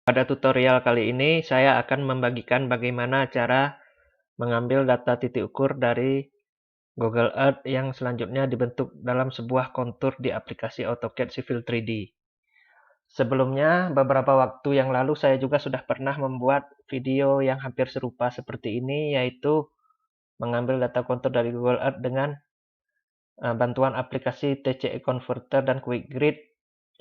Pada tutorial kali ini saya akan membagikan bagaimana cara mengambil data titik ukur dari Google Earth yang selanjutnya dibentuk dalam sebuah kontur di aplikasi AutoCAD Civil 3D. Sebelumnya, beberapa waktu yang lalu saya juga sudah pernah membuat video yang hampir serupa seperti ini, yaitu mengambil data kontur dari Google Earth dengan bantuan aplikasi TCE Converter dan Quick Grid,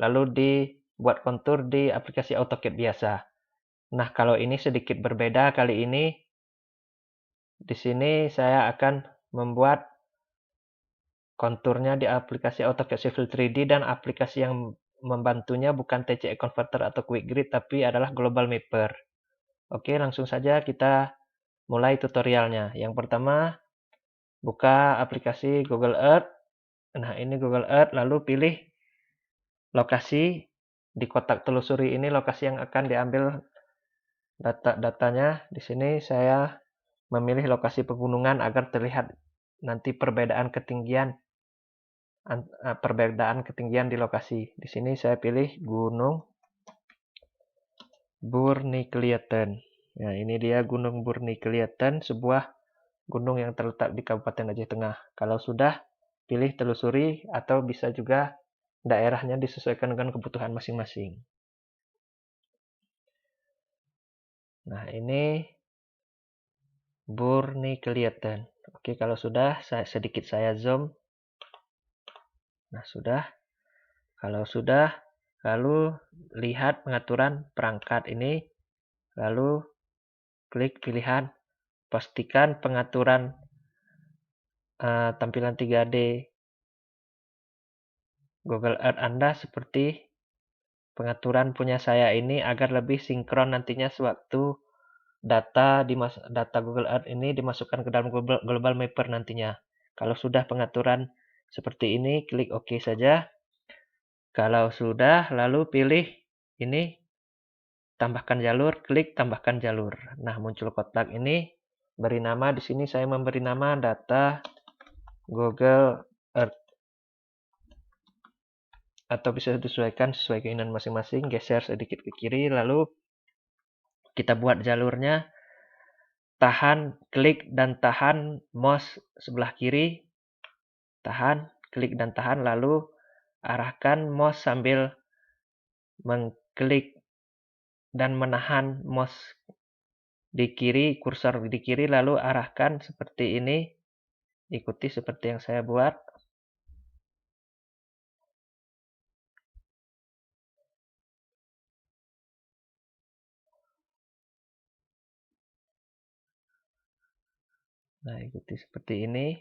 lalu dibuat kontur di aplikasi AutoCAD biasa. Nah, kalau ini sedikit berbeda kali ini. Di sini saya akan membuat konturnya di aplikasi AutoCAD Civil 3D dan aplikasi yang membantunya bukan TCE Converter atau Quick Grid, tapi adalah Global Mapper. Oke, langsung saja kita mulai tutorialnya. Yang pertama, buka aplikasi Google Earth. Nah, ini Google Earth, lalu pilih lokasi. Di kotak telusuri ini lokasi yang akan diambil datanya. Di sini saya memilih lokasi pegunungan agar terlihat nanti perbedaan ketinggian di lokasi. Di sini saya pilih Gunung Burniklieten. Nah, ini dia Gunung Burniklieten, sebuah gunung yang terletak di Kabupaten Aceh Tengah. Kalau sudah, pilih telusuri atau bisa juga daerahnya disesuaikan dengan kebutuhan masing-masing. Nah, ini Burniklieten. Oke, kalau sudah, sedikit saya zoom. Nah, sudah. Kalau sudah, lalu lihat pengaturan perangkat ini, lalu klik pilihan pastikan pengaturan tampilan 3D Google Earth Anda seperti pengaturan punya saya ini agar lebih sinkron nantinya sewaktu data Google Earth ini dimasukkan ke dalam Global Mapper nantinya. Kalau sudah pengaturan seperti ini, klik OK saja. Kalau sudah, lalu pilih ini, tambahkan jalur, klik tambahkan jalur. Nah, muncul kotak ini, beri nama. Di sini saya memberi nama data Google Earth. Atau bisa disesuaikan sesuai keinginan masing-masing, geser sedikit ke kiri, lalu kita buat jalurnya, tahan, klik dan tahan mouse sebelah kiri, tahan, klik dan tahan, lalu arahkan mouse sambil mengklik dan menahan mouse di kiri, kursor di kiri, lalu arahkan seperti ini, ikuti seperti yang saya buat. Nah, ikuti seperti ini.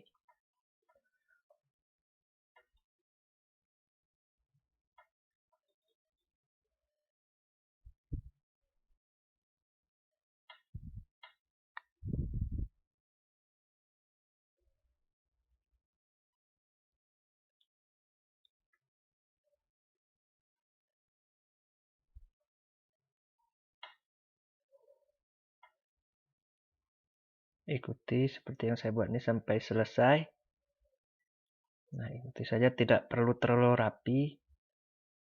Ikuti seperti yang saya buat ini sampai selesai. Nah, ikuti saja, tidak perlu terlalu rapi.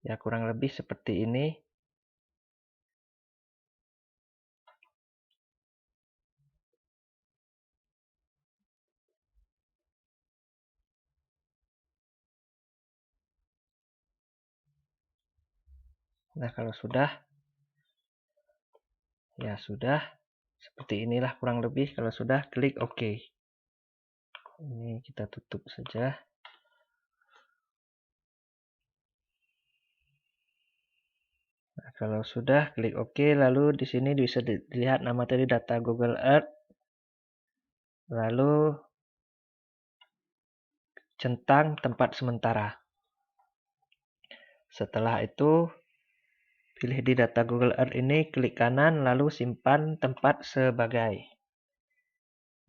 Ya, kurang lebih seperti ini. Nah, kalau sudah, ya sudah. Seperti inilah kurang lebih. Kalau sudah, klik OK. Ini kita tutup saja. Nah, kalau sudah, klik OK. Lalu di sini bisa dilihat nama tadi data Google Earth. Lalu centang tempat sementara. Setelah itu, pilih di data Google Earth ini, klik kanan, lalu simpan tempat sebagai.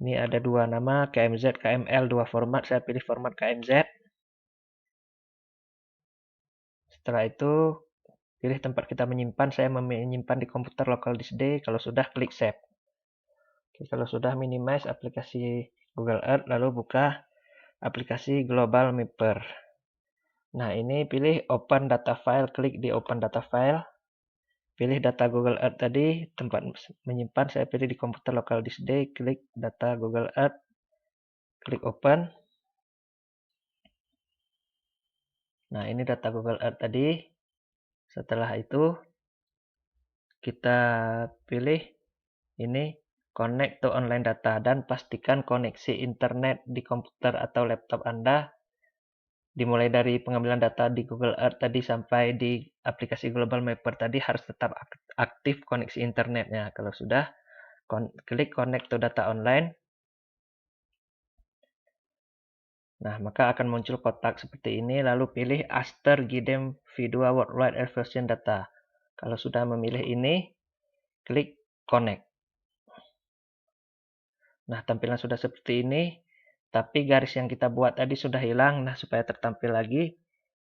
Ini ada dua nama, KMZ, KML, dua format. Saya pilih format KMZ. Setelah itu, pilih tempat kita menyimpan. Saya menyimpan di komputer local disk D. Kalau sudah, klik save. Oke, kalau sudah, minimize aplikasi Google Earth, lalu buka aplikasi Global Mapper. Nah, ini pilih Open Data File, klik di Open Data File. pilih data Google Earth tadi, tempat menyimpan saya pilih di komputer local disk D, klik data Google Earth, klik open. Nah, ini data Google Earth tadi. Setelah itu kita pilih ini connect to online data dan pastikan koneksi internet di komputer atau laptop Anda dimulai dari pengambilan data di Google Earth tadi sampai di aplikasi Global Mapper tadi harus tetap aktif koneksi internetnya. Kalau sudah, klik connect to data online. Nah, maka akan muncul kotak seperti ini, lalu pilih Aster Gidem V2 Worldwide Version Data. Kalau sudah memilih ini, klik connect. Nah, tampilan sudah seperti ini, tapi garis yang kita buat tadi sudah hilang. Nah, supaya tertampil lagi,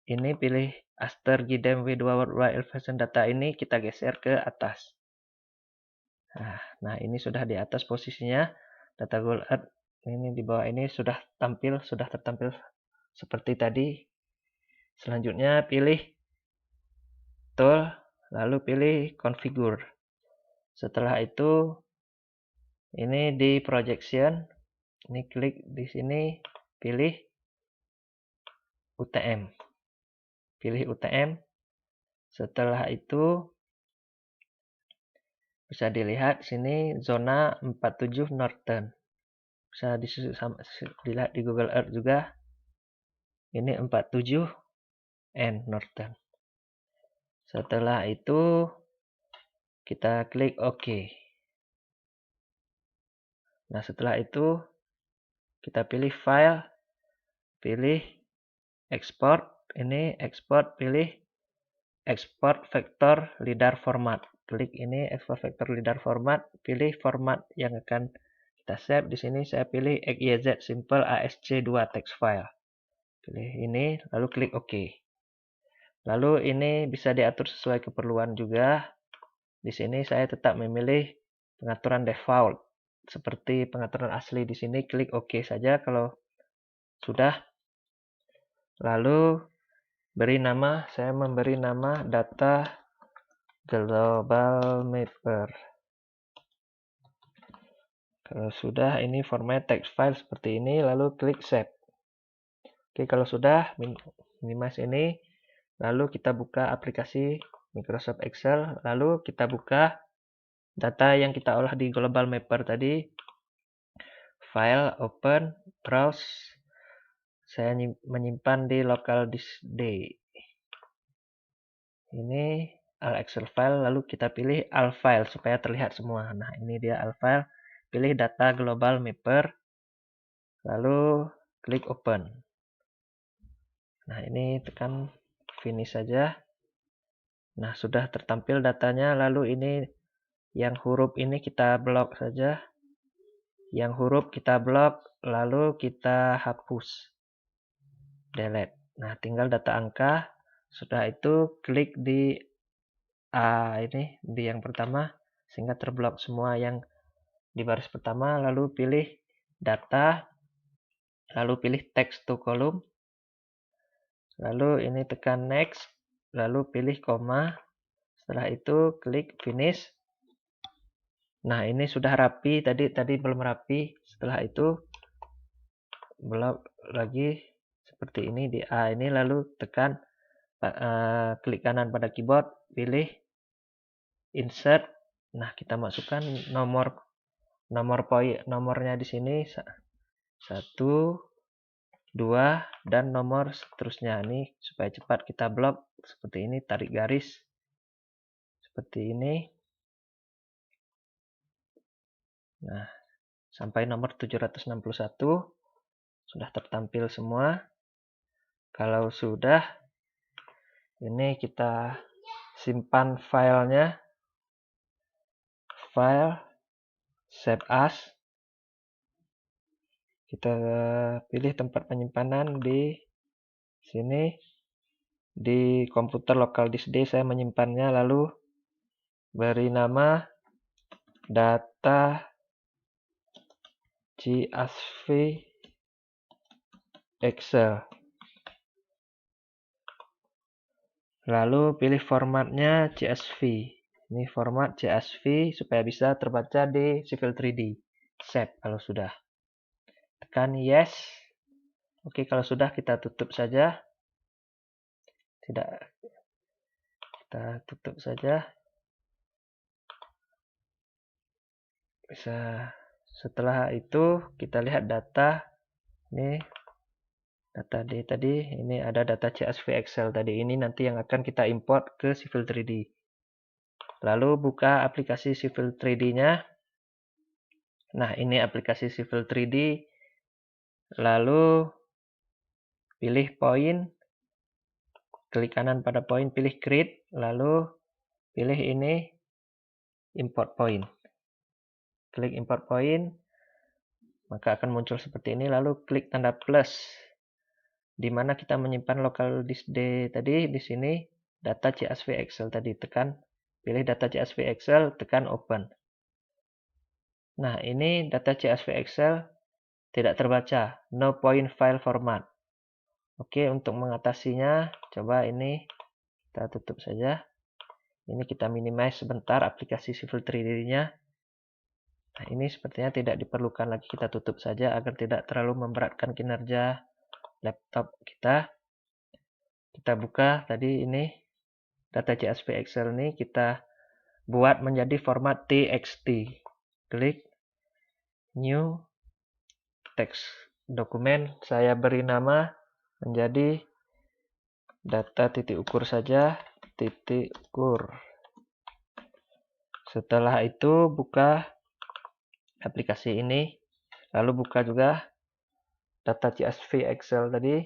ini pilih Aster Gidem V2 Worldwide Version Data ini kita geser ke atas. Nah, ini sudah di atas posisinya. Data Google Earth ini di bawah ini sudah tertampil seperti tadi. Selanjutnya pilih tool, lalu pilih configure. Setelah itu ini di projection, ini klik di sini, pilih UTM. Pilih UTM. Setelah itu bisa dilihat sini zona 47 Northern. Bisa dilihat di Google Earth juga. Ini 47 N Northern. Setelah itu kita klik OK. Nah, setelah itu kita pilih file, pilih export. Ini export, pilih export vector LIDAR format. Klik ini export vector LIDAR format, pilih format yang akan kita save. Di sini saya pilih XYZ simple ASC2 text file. Pilih ini, lalu klik OK. Lalu ini bisa diatur sesuai keperluan juga. Di sini saya tetap memilih pengaturan default seperti pengaturan asli. Di sini klik OK saja kalau sudah. Lalu saya memberi nama data Global Mapper. Kalau sudah, ini format text file seperti ini, lalu klik save. Oke, kalau sudah minimize ini, lalu kita buka aplikasi Microsoft Excel, lalu kita buka data yang kita olah di Global Mapper tadi. File, open, browse. Saya menyimpan di local disk D. Ini all Excel file, lalu kita pilih all file supaya terlihat semua. Nah, ini dia all file. Pilih data Global Mapper, lalu klik open. Nah, ini tekan finish saja. Nah, sudah tertampil datanya, lalu ini yang huruf ini kita blok saja. Yang huruf kita blok, lalu kita hapus. Delete. Nah, tinggal data angka. Sudah itu klik di ini di yang pertama sehingga terblok semua yang di baris pertama, lalu pilih data, lalu pilih text to column. Lalu ini tekan next, lalu pilih koma. Setelah itu klik finish. Nah, ini sudah rapi, tadi belum rapi. Setelah itu blok lagi seperti ini di A ini, lalu tekan klik kanan pada keyboard, pilih insert. Nah, kita masukkan nomornya di sini 1, 2, dan nomor seterusnya. Ini supaya cepat kita blok seperti ini, tarik garis seperti ini. Nah, sampai nomor 761 sudah tertampil semua. Kalau sudah, ini kita simpan filenya. File, save as. Kita pilih tempat penyimpanan di sini. Di komputer local disk D saya menyimpannya, lalu beri nama data CSV Excel. Lalu pilih formatnya CSV. Ini format CSV supaya bisa terbaca di Civil 3D. Save kalau sudah. Tekan yes. Oke, kalau sudah kita tutup saja. Tidak, kita tutup saja. Bisa. Setelah itu kita lihat data. Ini data tadi. Ini ada data CSV Excel tadi. Ini nanti yang akan kita import ke Civil 3D. Lalu buka aplikasi Civil 3D-nya. Nah, ini aplikasi Civil 3D. Lalu pilih poin. Klik kanan pada poin, pilih create. Lalu pilih ini import point. Klik import point. Maka akan muncul seperti ini. Lalu klik tanda plus. Di mana kita menyimpan local disk D tadi. Di sini data CSV Excel tadi. Tekan. Pilih data CSV Excel. Tekan open. Nah, ini data CSV Excel tidak terbaca. No point file format. Oke, untuk mengatasinya, coba ini kita tutup saja. Ini kita minimize sebentar aplikasi Civil 3D-nya. Nah, ini sepertinya tidak diperlukan lagi. Kita tutup saja agar tidak terlalu memberatkan kinerja laptop kita. Kita buka tadi ini data CSV Excel ini kita buat menjadi format TXT. Klik New Text Dokumen. Saya beri nama menjadi data titik ukur saja. Titik ukur. Setelah itu buka aplikasi ini. Lalu buka juga data CSV Excel tadi.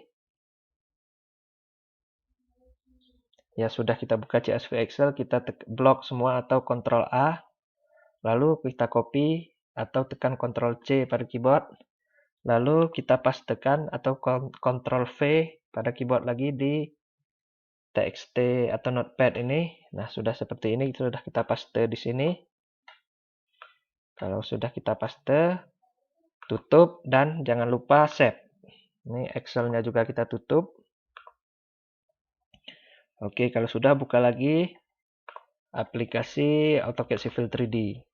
Ya, sudah kita buka CSV Excel, kita blok semua atau Ctrl A. Lalu kita copy atau tekan Ctrl C pada keyboard. Lalu kita pastekan atau Ctrl V pada keyboard lagi di TXT atau Notepad ini. Nah, sudah seperti ini, sudah kita paste di sini. Kalau sudah kita paste, tutup dan jangan lupa save. Ini Excel-nya juga kita tutup. Oke, kalau sudah buka lagi aplikasi AutoCAD Civil 3D.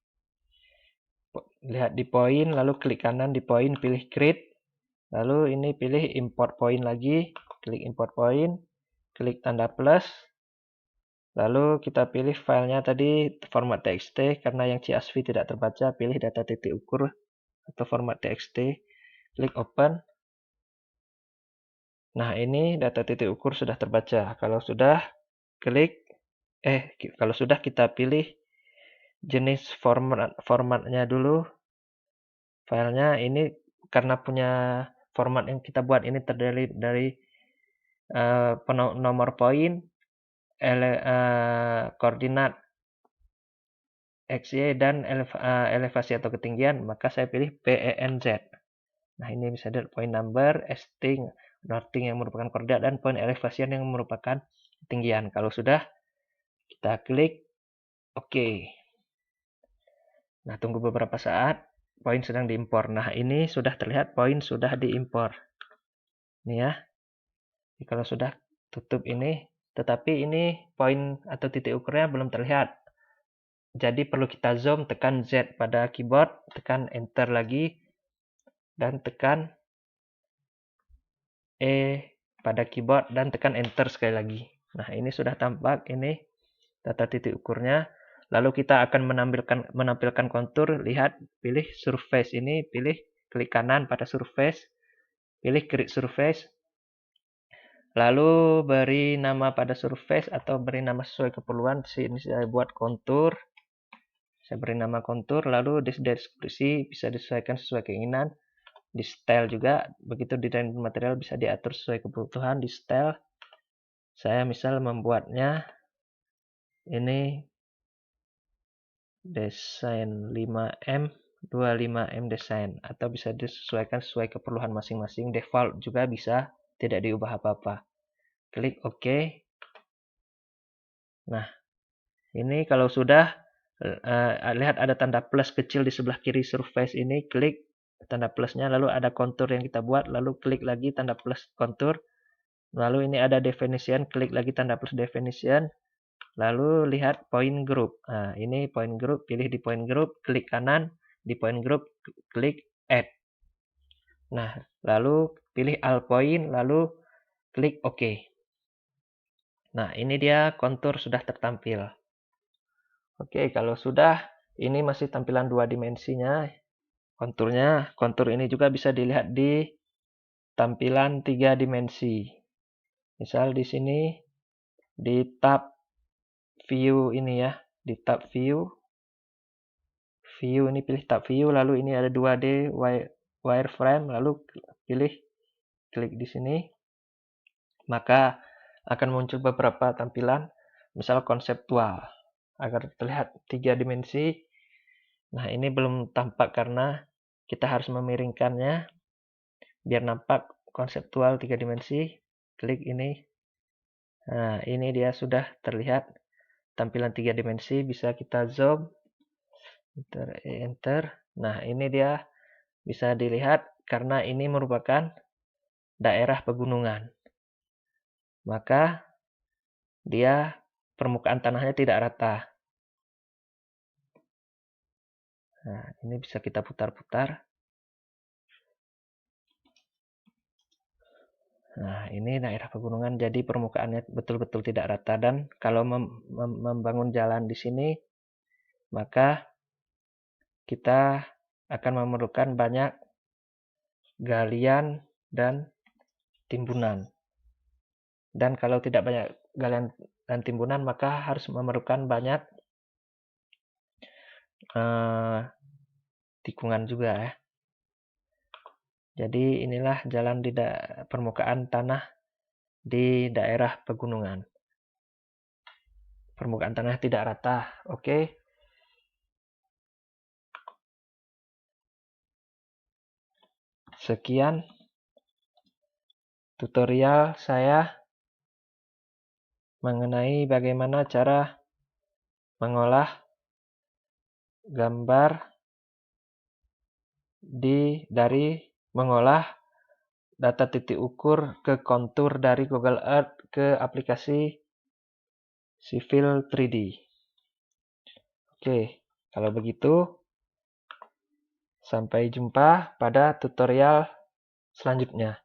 Lihat di poin, lalu klik kanan di poin, pilih create. Lalu ini pilih import point lagi, klik import point, klik tanda plus. Lalu kita pilih filenya tadi format TXT, karena yang CSV tidak terbaca, pilih data titik ukur atau format TXT, klik open. Nah, ini data titik ukur sudah terbaca. Kalau sudah kita pilih jenis formatnya dulu. Filenya ini karena punya format yang kita buat ini terdiri dari nomor poin, koordinat XY dan elevasi atau ketinggian, maka saya pilih PENZ. Nah, ini bisa dilihat point number, esting, northing yang merupakan koordinat, dan point elevation yang merupakan ketinggian. Kalau sudah, kita klik OK. Nah, tunggu beberapa saat, poin sedang diimpor. Nah, ini sudah terlihat poin sudah diimpor. Ini ya. Jadi, kalau sudah tutup ini, tetapi ini poin atau titik ukurnya belum terlihat. Jadi perlu kita zoom, tekan Z pada keyboard, tekan enter lagi, dan tekan E pada keyboard dan tekan enter sekali lagi. Nah, ini sudah tampak ini data titik ukurnya. Lalu kita akan menampilkan kontur. Lihat, pilih surface ini, klik kanan pada surface, pilih create surface. Lalu beri nama pada surface atau beri nama sesuai keperluan. Di sini saya buat kontur. Saya beri nama kontur, lalu di deskripsi bisa disesuaikan sesuai keinginan. Di style juga, begitu desain material bisa diatur sesuai kebutuhan. Di style, saya misal membuatnya ini desain 5M, 25M desain, atau bisa disesuaikan sesuai keperluan masing-masing. Default juga bisa, tidak diubah apa-apa. Klik OK. Nah, ini kalau sudah, lihat ada tanda plus kecil di sebelah kiri surface ini, klik tanda plusnya, lalu ada kontur yang kita buat, lalu klik lagi tanda plus kontur, lalu ini ada definition, klik lagi tanda plus definition, Lalu lihat point group. Nah, ini point group, pilih di point group, klik kanan, di point group, klik add. Nah, lalu pilih all point, lalu klik OK. Nah, ini dia kontur sudah tertampil. Oke, kalau sudah, ini masih tampilan 2 dimensinya. Konturnya, kontur ini juga bisa dilihat di tampilan 3 dimensi. Misal di sini, di tab view ini ya, di tab view ini pilih tab view, lalu ini ada 2D wireframe, lalu pilih klik di sini, maka akan muncul beberapa tampilan, misal konseptual, agar terlihat 3 dimensi. Nah, ini belum tampak karena kita harus memiringkannya biar nampak konseptual 3 dimensi. Klik ini. Nah, ini dia sudah terlihat tampilan 3 dimensi, bisa kita zoom. Enter. Nah, ini dia bisa dilihat karena ini merupakan daerah pegunungan. Maka dia permukaan tanahnya tidak rata. Nah, ini bisa kita putar-putar. Nah, ini daerah pegunungan, jadi permukaannya betul-betul tidak rata. Dan kalau membangun jalan di sini, maka kita akan memerlukan banyak galian dan timbunan. Dan kalau tidak banyak galian dan timbunan, maka harus memerlukan banyak tikungan juga ya. Jadi inilah jalan di permukaan tanah di daerah pegunungan. Permukaan tanah tidak rata. Oke. Sekian tutorial saya mengenai bagaimana cara mengolah gambar dari mengolah data titik ukur ke kontur dari Google Earth ke aplikasi Civil 3D. Oke, kalau begitu sampai jumpa pada tutorial selanjutnya.